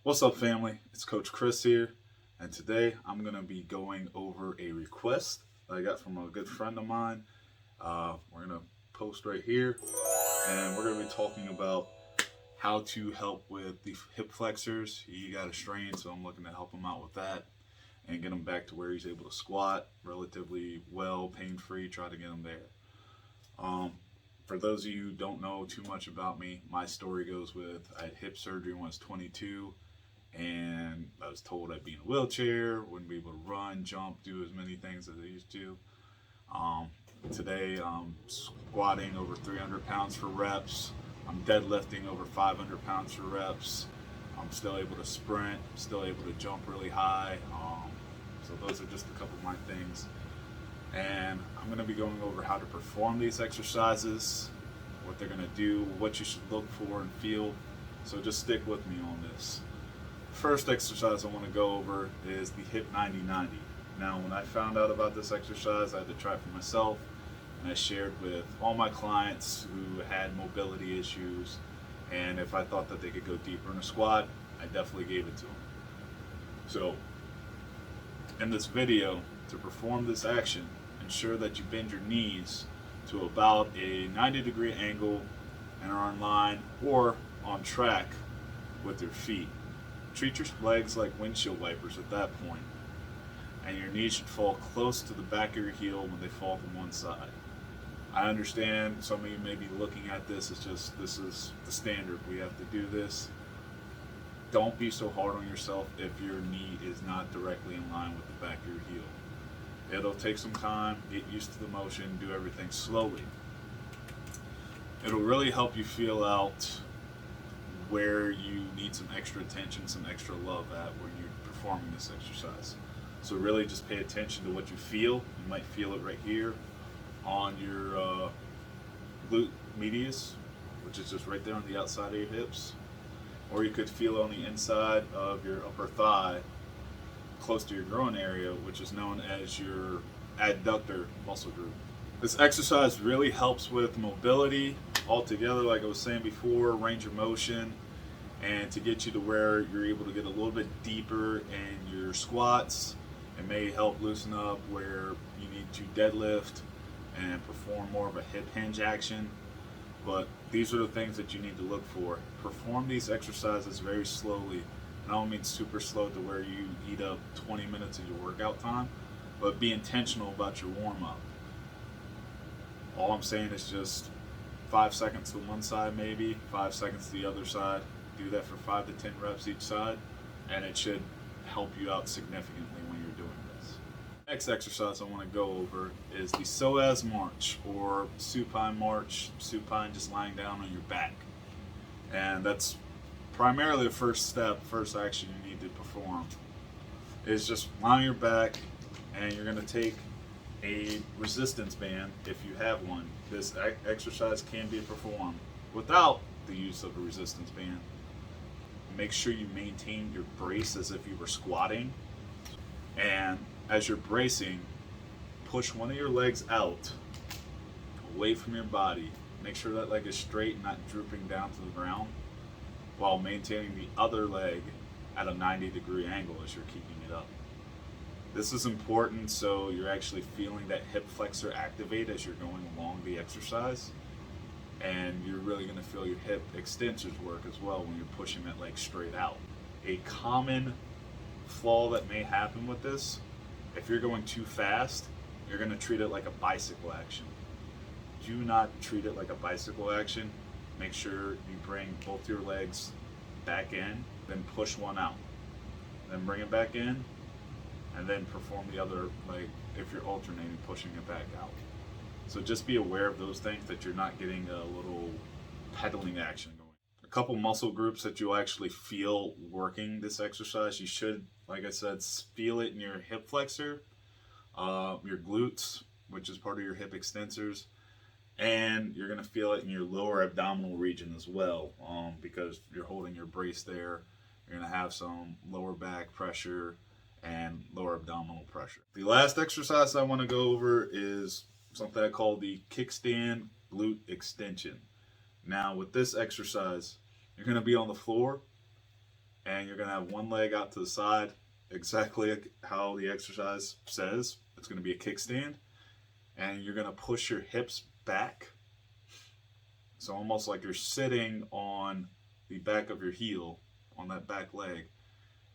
What's up, family? It's Coach Chris here, and today I'm going to be going over a request that I got from a good friend of mine. We're going to post right here, and we're going to be talking about how to help with the hip flexors. He got a strain, so I'm looking to help him out with that and get him back to where he's able to squat relatively well, pain free, try to get him there. Um, for those of you who don't know too much about me, my story goes with I had hip surgery when I was 22, and I was told I'd be in a wheelchair, wouldn't be able to run, jump, do as many things as I used to. Um, Today, I'm squatting over 300 pounds for reps. I'm deadlifting over 500 pounds for reps. I'm still able to sprint, still able to jump really high. So those are just a couple of my things. And I'm going to be going over how to perform these exercises, what they're going to do, what you should look for and feel. So just stick with me on this. First exercise I want to go over is the hip 90-90. Now, when I found out about this exercise, I had to try it for myself, and I shared with all my clients who had mobility issues, and if I thought that they could go deeper in a squat, I definitely gave it to them. So, in this video, to perform this action, ensure that you bend your knees to about a 90-degree angle and are in line or on track with your feet. Treat your legs like windshield wipers at that point, and your knees should fall close to the back of your heel when they fall from one side. I understand some of you may be looking at this as just this is the standard. We have to do this. Don't be so hard on yourself if your knee is not directly in line with the back of your heel. It'll take some time, get used to the motion, do everything slowly. It'll really help you feel out where you need some extra attention, some extra love at when you're performing this exercise. So really just pay attention to what you feel. You might feel it right here on your glute medius, which is just right there on the outside of your hips. Or you could feel it on the inside of your upper thigh, close to your groin area, which is known as your adductor muscle group. This exercise really helps with mobility altogether, like I was saying before, range of motion, and to get you to where you're able to get a little bit deeper in your squats. It may help loosen up where you need to deadlift and perform more of a hip hinge action. But these are the things that you need to look for. Perform these exercises very slowly. I don't mean super slow to where you eat up 20 minutes of your workout time, but be intentional about your warm up. All I'm saying is just 5 seconds to one side, maybe 5 seconds to the other side. Do that for 5 to 10 reps each side, and it should help you out significantly when you're doing this. Next exercise I want to go over is the psoas march, or supine march. Supine, just lying down on your back. And that's primarily the first step, first action you need to perform, is just lie on your back, and you're going to take a resistance band if you have one. This exercise can be performed without the use of a resistance band. Make sure you maintain your brace as if you were squatting, and as you're bracing, push one of your legs out away from your body. Make sure that leg is straight, not drooping down to the ground, while maintaining the other leg at a 90-degree angle as you're keeping it up. This is important so you're actually feeling that hip flexor activate as you're going along the exercise, and you're really going to feel your hip extensors work as well when you're pushing that leg straight out. A common flaw that may happen with this, if you're going too fast, you're going to treat it like a bicycle action. Do not treat it like a bicycle action. Make sure you bring both your legs back in, then push one out, then bring it back in, and then perform the other leg if you're alternating, pushing it back out. So just be aware of those things, that you're not getting a little pedaling action going. A couple muscle groups that you'll actually feel working this exercise. You should, like I said, feel it in your hip flexor, your glutes, which is part of your hip extensors, and you're going to feel it in your lower abdominal region as well, because you're holding your brace there. You're going to have some lower back pressure and lower abdominal pressure. The last exercise I want to go over is something I call the kickstand glute extension. Now, with this exercise, you're going to be on the floor, and you're gonna have one leg out to the side, exactly how the exercise says. It's gonna be a kickstand, and you're gonna push your hips back. So almost like you're sitting on the back of your heel on that back leg.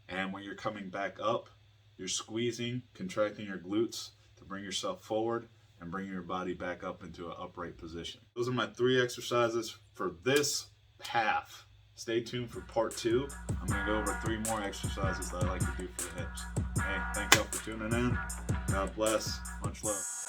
And when you're coming back up, you're squeezing, contracting your glutes to bring yourself forward and bring your body back up into an upright position. Those are my 3 exercises for this half. Stay tuned for part 2. I'm going to go over 3 more exercises that I like to do for the hips. Hey, thank y'all for tuning in. God bless. Much love.